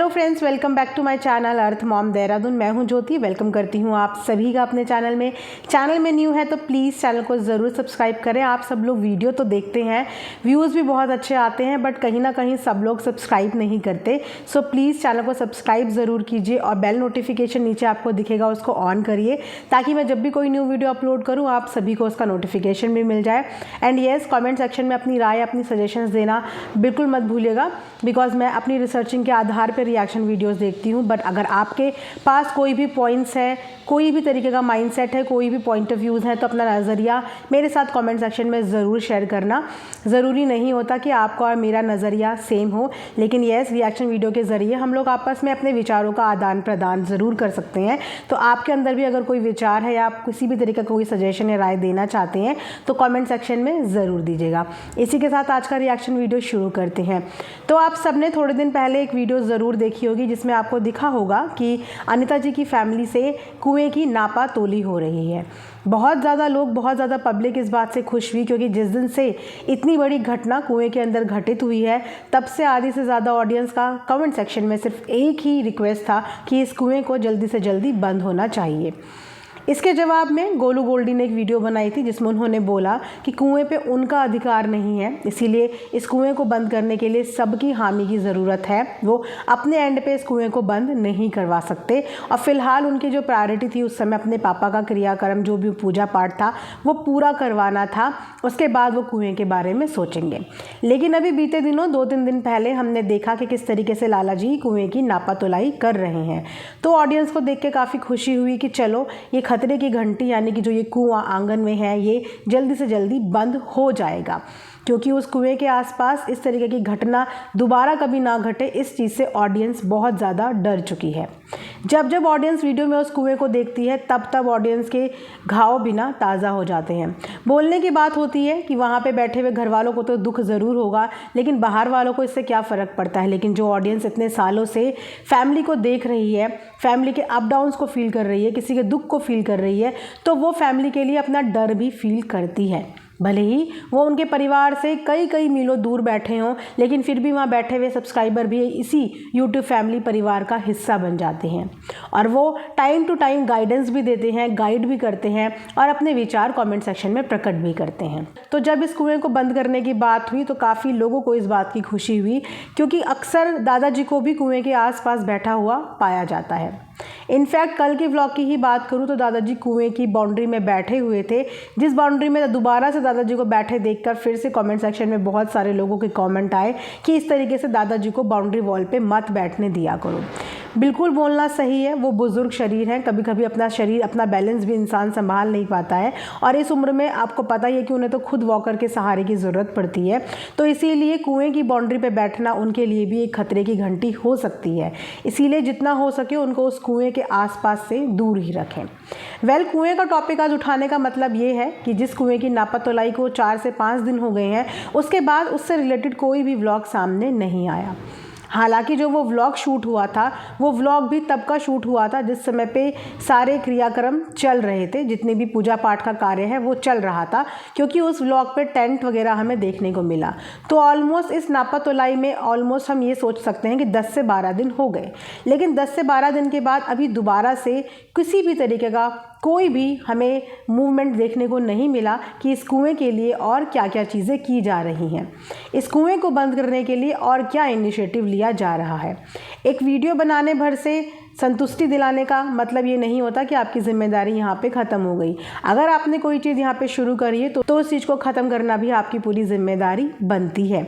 Hello friends, welcome back to my channel earth mom Dehradun. मैं हूं ज्योति। Welcome करती हूं आप सभी का अपने चैनल में न्यू है तो प्लीज़ चैनल को ज़रूर सब्सक्राइब करें। आप सब लोग वीडियो तो देखते हैं, व्यूज़ भी बहुत अच्छे आते हैं, बट कहीं ना कहीं सब लोग सब्सक्राइब नहीं करते। सो प्लीज़ चैनल को सब्सक्राइब ज़रूर कीजिए और बेल नोटिफिकेशन नीचे आपको दिखेगा, उसको ऑन करिए ताकि मैं जब भी कोई न्यू वीडियो अपलोड करूँ आप सभी को उसका नोटिफिकेशन भी मिल जाए। एंड येस, कॉमेंट सेक्शन में अपनी राय, अपनी सजेशंस देना बिल्कुल मत भूलिएगा, बिकॉज मैं अपनी रिसर्चिंग के आधार पर रिएक्शन वीडियोस देखती हूँ। बट अगर आपके पास कोई भी पॉइंट्स है, कोई भी तरीके का माइंडसेट है, कोई भी पॉइंट ऑफ व्यूज़ है, तो अपना नज़रिया मेरे साथ कमेंट सेक्शन में ज़रूर शेयर करना। ज़रूरी नहीं होता कि आपका और मेरा नज़रिया सेम हो, लेकिन येस, रिएक्शन वीडियो के ज़रिए हम लोग आपस में अपने विचारों का आदान प्रदान ज़रूर कर सकते हैं। तो आपके अंदर भी अगर कोई विचार है या आप किसी भी तरीके का कोई सजेशन या राय देना चाहते हैं तो कमेंट सेक्शन में ज़रूर दीजिएगा। इसी के साथ आज का रिएक्शन वीडियो शुरू करते हैं। तो आप सबने थोड़े दिन पहले एक वीडियो ज़रूर देखी होगी जिसमें आपको दिखा होगा कि अनीता जी की फैमिली से कुएं की नापा तोली हो रही है। बहुत ज़्यादा लोग, बहुत ज़्यादा पब्लिक इस बात से खुश हुई, क्योंकि जिस दिन से इतनी बड़ी घटना कुएं के अंदर घटित हुई है तब से आधी से ज़्यादा ऑडियंस का कमेंट सेक्शन में सिर्फ एक ही रिक्वेस्ट था कि इस कुएं को जल्दी से जल्दी बंद होना चाहिए। इसके जवाब में गोलू गोल्डी ने एक वीडियो बनाई थी जिसमें उन्होंने बोला कि कुएं पे उनका अधिकार नहीं है, इसीलिए इस कुएं को बंद करने के लिए सबकी हामी की ज़रूरत है। वो अपने एंड पे इस कुएं को बंद नहीं करवा सकते और फिलहाल उनकी जो प्रायोरिटी थी उस समय अपने पापा का क्रियाक्रम, जो भी पूजा पाठ था वो पूरा करवाना था। उसके बाद वो कुएँ के बारे में सोचेंगे। लेकिन अभी बीते दिनों 2-3 दिन पहले हमने देखा कि किस तरीके से लाला जी कुएँ की नापा तोलाई कर रहे हैं। तो ऑडियंस को देख के काफ़ी खुशी हुई कि चलो, ये खतरे की घंटी यानी कि जो ये कुआं आंगन में है ये जल्दी से जल्दी बंद हो जाएगा, क्योंकि उस कुएं के आसपास इस तरीके की घटना दोबारा कभी ना घटे, इस चीज़ से ऑडियंस बहुत ज़्यादा डर चुकी है। जब ऑडियंस वीडियो में उस कुएं को देखती है तब ऑडियंस के घाव बिना ताज़ा हो जाते हैं। बोलने की बात होती है कि वहाँ पे बैठे हुए घर वालों को तो दुख ज़रूर होगा, लेकिन बाहर वालों को इससे क्या फ़र्क पड़ता है। लेकिन जो ऑडियंस इतने सालों से फैमिली को देख रही है, फैमिली के अप डाउन्स को फील कर रही है, किसी के दुख को फील कर रही है, तो वो फैमिली के लिए अपना डर भी फील करती है। भले ही वो उनके परिवार से कई मीलों दूर बैठे हों, लेकिन फिर भी वहाँ बैठे हुए सब्सक्राइबर भी इसी यूट्यूब फैमिली परिवार का हिस्सा बन जाते हैं और वो टाइम टू टाइम गाइडेंस भी देते हैं, गाइड भी करते हैं और अपने विचार कमेंट सेक्शन में प्रकट भी करते हैं। तो जब इस कुएं को बंद करने की बात हुई तो काफ़ी लोगों को इस बात की खुशी हुई, क्योंकि अक्सर दादाजी को भी कुएं के आसपास बैठा हुआ पाया जाता है। इनफैक्ट कल के व्लॉग की ही बात करूं तो दादाजी कुएं की बाउंड्री में बैठे हुए थे, जिस बाउंड्री में दोबारा से दादाजी को बैठे देखकर फिर से कमेंट सेक्शन में बहुत सारे लोगों के कमेंट आए कि इस तरीके से दादाजी को बाउंड्री वॉल पे मत बैठने दिया करो। बिल्कुल बोलना सही है, वो बुज़ुर्ग शरीर हैं, कभी कभी अपना शरीर, अपना बैलेंस भी इंसान संभाल नहीं पाता है और इस उम्र में आपको पता ही है कि उन्हें तो खुद वॉकर के सहारे की ज़रूरत पड़ती है। तो इसीलिए कुएं की बाउंड्री पे बैठना उनके लिए भी एक खतरे की घंटी हो सकती है। इसीलिए जितना हो सके उनको उस कुएं के आसपास से दूर ही रखें। कुएं का टॉपिक आज उठाने का मतलब ये है कि जिस कुएं की नापा तोलाई को 4 से 5 दिन हो गए हैं, उसके बाद उससे रिलेटेड कोई भी व्लॉग सामने नहीं आया। हालांकि जो वो व्लॉग शूट हुआ था वो व्लॉग भी तब का शूट हुआ था जिस समय पे सारे क्रियाक्रम चल रहे थे, जितने भी पूजा पाठ का कार्य है वो चल रहा था, क्योंकि उस व्लॉग पे टेंट वगैरह हमें देखने को मिला। तो ऑलमोस्ट इस नापा तोलाई में ऑलमोस्ट हम ये सोच सकते हैं कि 10 से 12 दिन हो गए। लेकिन 10 से 12 दिन के बाद अभी दोबारा से किसी भी तरीके का कोई भी हमें मूवमेंट देखने को नहीं मिला कि इस कुएं के लिए और क्या क्या चीज़ें की जा रही हैं, इस कुएं को बंद करने के लिए और क्या इनिशिएटिव लिया जा रहा है। एक वीडियो बनाने भर से संतुष्टि दिलाने का मतलब ये नहीं होता कि आपकी जिम्मेदारी यहाँ पे ख़त्म हो गई। अगर आपने कोई चीज़ यहाँ पे शुरू करी है तो उस चीज़ को ख़त्म करना भी आपकी पूरी जिम्मेदारी बनती है।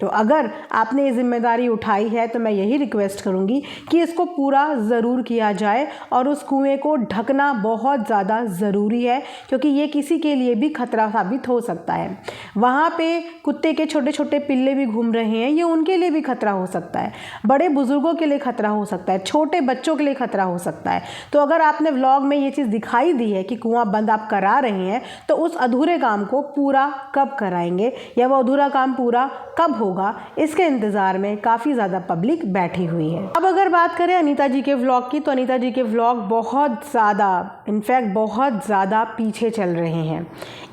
तो अगर आपने ये जिम्मेदारी उठाई है तो मैं यही रिक्वेस्ट करूँगी कि इसको पूरा ज़रूर किया जाए और उस कुएं को ढकना बहुत ज़्यादा ज़रूरी है, क्योंकि ये किसी के लिए भी खतरा साबित हो सकता है। वहाँ पे कुत्ते के छोटे छोटे पिल्ले भी घूम रहे हैं, ये उनके लिए भी खतरा हो सकता है, बड़े बुजुर्गों के लिए खतरा हो सकता है, छोटे बच्चों के लिए खतरा हो सकता है। तो अगर आपने व्लॉग में ये चीज़ दिखाई दी है कि कुआं बंद आप करा रहे हैं, तो उस अधूरे काम को पूरा कब कराएंगे या वो अधूरा काम पूरा कब होगा, इसके इंतज़ार में काफ़ी ज़्यादा पब्लिक बैठी हुई है। अब अगर बात करें अनीता जी के व्लॉग की, तो अनीता जी के व्लॉग बहुत ज़्यादा इनफैक्ट बहुत ज़्यादा पीछे चल रहे हैं।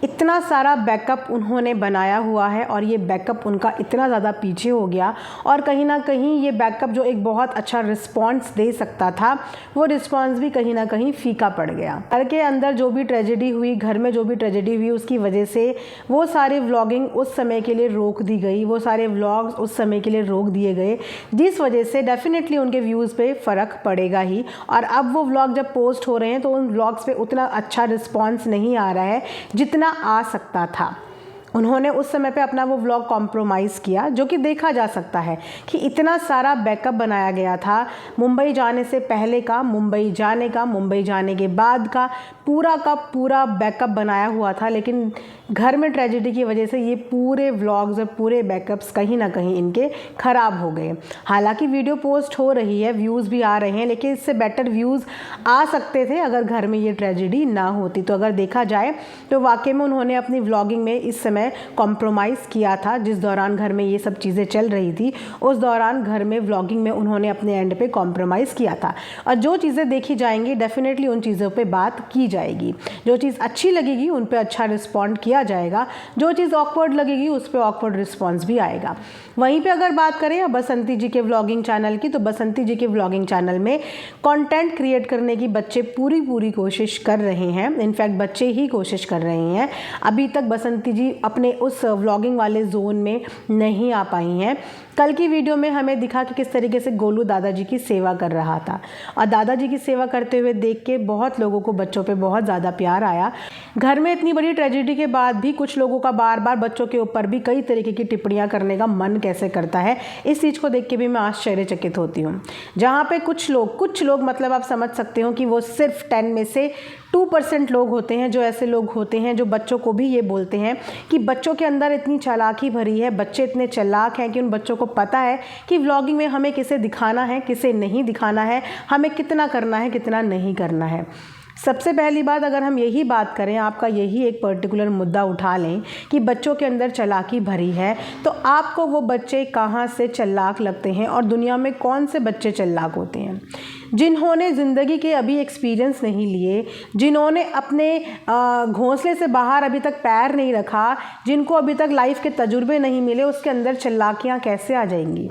इतना सारा बैकअप उन्होंने बनाया हुआ है और ये बैकअप उनका इतना ज़्यादा पीछे हो गया, और कहीं ना कहीं ये बैकअप जो एक बहुत अच्छा रिस्पॉन्स दे सकता था, वो रिस्पॉन्स भी कहीं ना कहीं फीका पड़ गया। घर के अंदर जो भी ट्रेजेडी हुई, घर में जो भी ट्रेजेडी हुई, उसकी वजह से वो सारे व्लॉगिंग उस समय के लिए रोक दी गई, वो सारे व्लॉग्स उस समय के लिए रोक दिए गए, जिस वजह से डेफिनेटली उनके व्यूज़ पे फ़र्क पड़ेगा ही। और अब वो व्लॉग जब पोस्ट हो रहे हैं तो उन व्लॉग्स पे उतना अच्छा रिस्पॉन्स नहीं आ रहा है जितना आ सकता था। उन्होंने उस समय पे अपना वो व्लॉग कॉम्प्रोमाइज़ किया, जो कि देखा जा सकता है कि इतना सारा बैकअप बनाया गया था, मुंबई जाने से पहले का, मुंबई जाने का, मुंबई जाने के बाद का पूरा बैकअप बनाया हुआ था। लेकिन घर में ट्रेजेडी की वजह से ये पूरे व्लॉग्स और पूरे बैकअप्स कहीं ना कहीं इनके ख़राब हो गए। हालांकि वीडियो पोस्ट हो रही है, व्यूज़ भी आ रहे हैं, लेकिन इससे बेटर व्यूज़ आ सकते थे अगर घर में ये ट्रेजेडी ना होती। तो अगर देखा जाए तो वाकई में उन्होंने अपनी व्लॉगिंग में इस समय कॉम्प्रोमाइज़ किया था। जिस दौरान घर में ये सब चीज़ें चल रही थी, उस दौरान घर में व्लॉगिंग में उन्होंने अपने एंड पे कॉम्प्रोमाइज़ किया था। और जो चीज़ें देखी जाएंगी डेफिनेटली उन चीज़ों पे बात की जाएगी। जो चीज़ अच्छी लगेगी उन पे अच्छा रिस्पॉन्ड किया जाएगा, जो चीज़ ऑकवर्ड लगेगी उस पर ऑकवर्ड रिस्पॉन्स भी आएगा। वहीं पे अगर बात करें बसंती जी के व्लॉगिंग चैनल की, तो बसंती जी के व्लॉगिंग चैनल में कंटेंट क्रिएट करने की बच्चे पूरी कोशिश कर रहे हैं। इनफैक्ट बच्चे ही कोशिश कर रहे हैं। अभी तक बसंती जी अपने उस व्लॉगिंग वाले जोन में नहीं आ पाई हैं। कल की वीडियो में हमें दिखा कि किस तरीके से गोलू दादाजी की सेवा कर रहा था, और दादाजी की सेवा करते हुए देख के बहुत लोगों को बच्चों पे बहुत ज़्यादा प्यार आया। घर में इतनी बड़ी ट्रेजेडी के बाद भी कुछ लोगों का बार बार बच्चों के ऊपर भी कई तरीके की टिप्पणियां करने का मन कैसे करता है, इस चीज़ को देख के भी मैं आश्चर्यचकित होती हूँ। जहाँ पे कुछ लोग मतलब आप समझ सकते हो कि वो सिर्फ 10 में से 2% लोग होते हैं जो ऐसे लोग होते हैं जो बच्चों को भी ये बोलते हैं कि बच्चों के अंदर इतनी चालाकी भरी है, बच्चे इतने चालाक हैं कि उन बच्चों को पता है कि व्लॉगिंग में हमें किसे दिखाना है, किसे नहीं दिखाना है, हमें कितना करना है, कितना नहीं करना है। सबसे पहली बात, अगर हम यही बात करें, आपका यही एक पर्टिकुलर मुद्दा उठा लें कि बच्चों के अंदर चालाकी भरी है, तो आपको वो बच्चे कहाँ से चालाक लगते हैं और दुनिया में कौन से बच्चे चालाक होते हैं? जिन्होंने ज़िंदगी के अभी एक्सपीरियंस नहीं लिए, जिन्होंने अपने घोंसले से बाहर अभी तक पैर नहीं रखा, जिनको अभी तक लाइफ के तजुर्बे नहीं मिले, उसके अंदर चालाकियाँ कैसे आ जाएंगी?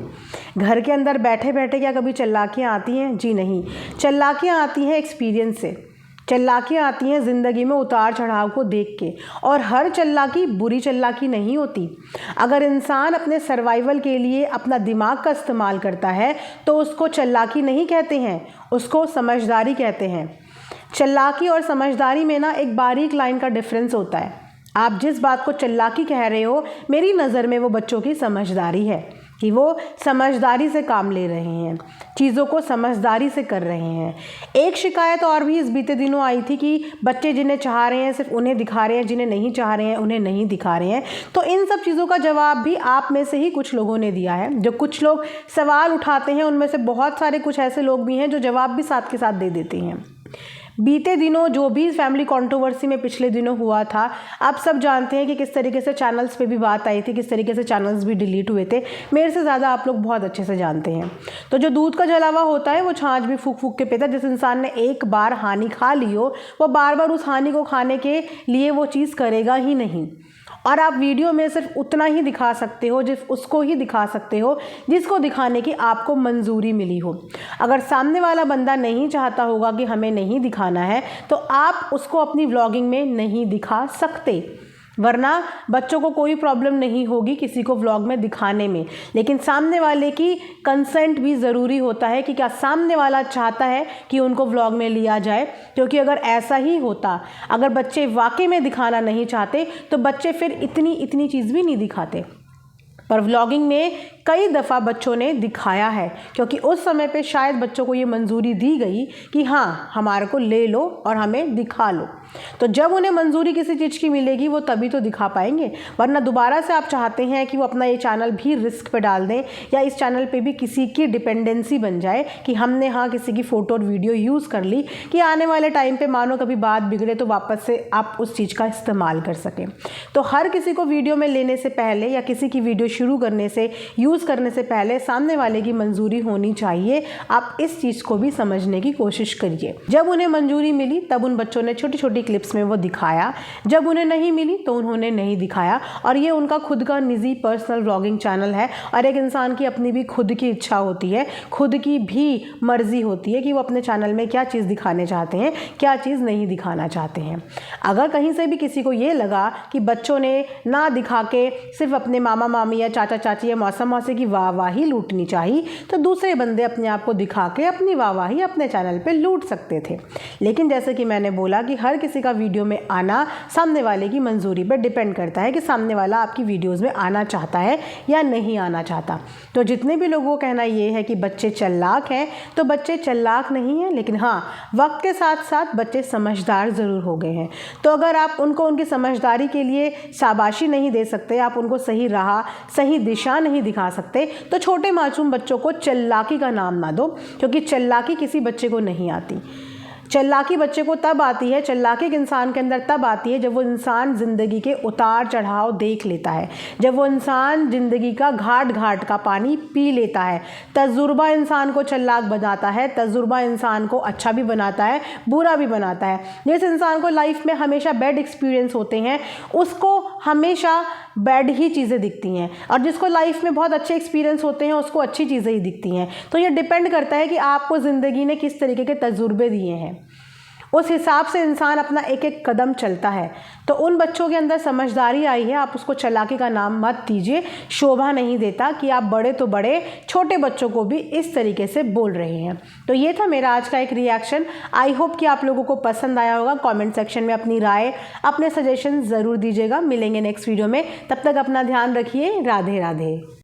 घर के अंदर बैठे बैठे क्या कभी चालाकियाँ आती हैं? जी नहीं। चालाकियाँ आती हैं एक्सपीरियंस से, चालाकियाँ आती हैं ज़िंदगी में उतार चढ़ाव को देख के, और हर चालाकी बुरी चालाकी नहीं होती। अगर इंसान अपने सर्वाइवल के लिए अपना दिमाग का इस्तेमाल करता है तो उसको चालाकी नहीं कहते हैं, उसको समझदारी कहते हैं। चालाकी और समझदारी में ना एक बारीक लाइन का डिफरेंस होता है। आप जिस बात को चालाकी कह रहे हो, मेरी नज़र में वो बच्चों की समझदारी है कि वो समझदारी से काम ले रहे हैं, चीज़ों को समझदारी से कर रहे हैं। एक शिकायत और भी इस बीते दिनों आई थी कि बच्चे जिन्हें चाह रहे हैं सिर्फ उन्हें दिखा रहे हैं, जिन्हें नहीं चाह रहे हैं उन्हें नहीं दिखा रहे हैं। तो इन सब चीज़ों का जवाब भी आप में से ही कुछ लोगों ने दिया है। जो कुछ लोग सवाल उठाते हैं उनमें से बहुत सारे कुछ ऐसे लोग भी हैं जो जवाब भी साथ के साथ दे देते हैं। बीते दिनों जो भी फैमिली कंट्रोवर्सी में पिछले दिनों हुआ था, आप सब जानते हैं कि किस तरीके से चैनल्स पे भी बात आई थी, किस तरीके से चैनल्स भी डिलीट हुए थे। मेरे से ज़्यादा आप लोग बहुत अच्छे से जानते हैं। तो जो दूध का जलावा होता है वो छाछ भी फूक फूक के पीता है। जिस इंसान ने एक बार हानि खा ली हो, वो बार बार उस हानि को खाने के लिए वो चीज़ करेगा ही नहीं। और आप वीडियो में सिर्फ उतना ही दिखा सकते हो, जिस उसको ही दिखा सकते हो जिसको दिखाने की आपको मंजूरी मिली हो। अगर सामने वाला बंदा नहीं चाहता होगा कि हमें नहीं दिखाना है, तो आप उसको अपनी व्लॉगिंग में नहीं दिखा सकते। वरना बच्चों को कोई प्रॉब्लम नहीं होगी किसी को व्लॉग में दिखाने में, लेकिन सामने वाले की कंसेंट भी ज़रूरी होता है कि क्या सामने वाला चाहता है कि उनको व्लॉग में लिया जाए। क्योंकि अगर ऐसा ही होता, अगर बच्चे वाकई में दिखाना नहीं चाहते तो बच्चे फिर इतनी चीज़ भी नहीं दिखाते। पर व्लॉगिंग में कई दफ़ा बच्चों ने दिखाया है, क्योंकि उस समय पे शायद बच्चों को ये मंजूरी दी गई कि हाँ हमारे को ले लो और हमें दिखा लो। तो जब उन्हें मंजूरी किसी चीज़ की मिलेगी वो तभी तो दिखा पाएंगे। वरना दोबारा से आप चाहते हैं कि वो अपना ये चैनल भी रिस्क पे डाल दें, या इस चैनल पे भी किसी की डिपेंडेंसी बन जाए कि हमने हाँ किसी की फ़ोटो और वीडियो यूज़ कर ली कि आने वाले टाइम पर मानो कभी बात बिगड़े तो वापस से आप उस चीज़ का इस्तेमाल कर सकें। तो हर किसी को वीडियो में लेने से पहले या किसी की वीडियो शुरू करने से यूज़ करने से पहले सामने वाले की मंजूरी होनी चाहिए। आप इस चीज़ को भी समझने की कोशिश करिए। जब उन्हें मंजूरी मिली तब उन बच्चों ने छोटी छोटी क्लिप्स में वो दिखाया, जब उन्हें नहीं मिली तो उन्होंने नहीं दिखाया। और ये उनका खुद का निजी पर्सनल व्लॉगिंग चैनल है और एक इंसान की अपनी भी खुद की इच्छा होती है, खुद की भी मर्जी होती है कि वो अपने चैनल में क्या चीज़ दिखाने चाहते हैं, क्या चीज़ नहीं दिखाना चाहते हैं। अगर कहीं से भी किसी को ये लगा कि बच्चों ने ना दिखा के सिर्फ अपने मामा मामी या चाचा चाची या मौसा मौसी की वाहवाही लूटनी चाहिए, तो दूसरे बंदे अपने आप को दिखा के अपनी वाहवाही अपने चैनल पे लूट सकते थे। लेकिन जैसे कि मैंने बोला कि हर किसी का वीडियो में आना सामने वाले की मंजूरी पर डिपेंड करता है कि सामने वाला आपकी वीडियोज़ में आना चाहता है या नहीं आना चाहता। तो जितने भी लोगों का कहना ये है कि बच्चे चालाक हैं, तो बच्चे चालाक नहीं हैं, लेकिन हाँ, वक्त के साथ साथ बच्चे समझदार ज़रूर हो गए हैं। तो अगर आप उनको उनकी समझदारी के लिए शाबाशी नहीं दे सकते, आप उनको सही राह सही दिशा नहीं दिखा सकते, तो छोटे मासूम बच्चों को चालाकी का नाम ना दो, क्योंकि चालाकी किसी बच्चे को नहीं आती। चालाकी बच्चे को तब आती है, चालाकी एक इंसान के अंदर तब आती है जब वो इंसान ज़िंदगी के उतार चढ़ाव देख लेता है, जब वो इंसान ज़िंदगी का घाट घाट का पानी पी लेता है। तजुर्बा इंसान को चालाक बनाता है, तजुर्बा इंसान को अच्छा भी बनाता है, बुरा भी बनाता है। जिस इंसान को लाइफ में हमेशा बैड एक्सपीरियंस होते हैं उसको हमेशा बैड ही चीज़ें दिखती हैं, और जिसको लाइफ में बहुत अच्छे एक्सपीरियंस होते हैं उसको अच्छी चीज़ें ही दिखती हैं। तो ये डिपेंड करता है कि आपको ज़िंदगी ने किस तरीके के तजुर्बे दिए हैं, उस हिसाब से इंसान अपना एक एक कदम चलता है। तो उन बच्चों के अंदर समझदारी आई है, आप उसको चालाकी का नाम मत दीजिए। शोभा नहीं देता कि आप बड़े तो बड़े, छोटे बच्चों को भी इस तरीके से बोल रहे हैं। तो ये था मेरा आज का एक रिएक्शन। आई होप कि आप लोगों को पसंद आया होगा। कमेंट सेक्शन में अपनी राय, अपने सजेशन ज़रूर दीजिएगा। मिलेंगे नेक्स्ट वीडियो में, तब तक अपना ध्यान रखिए। राधे राधे।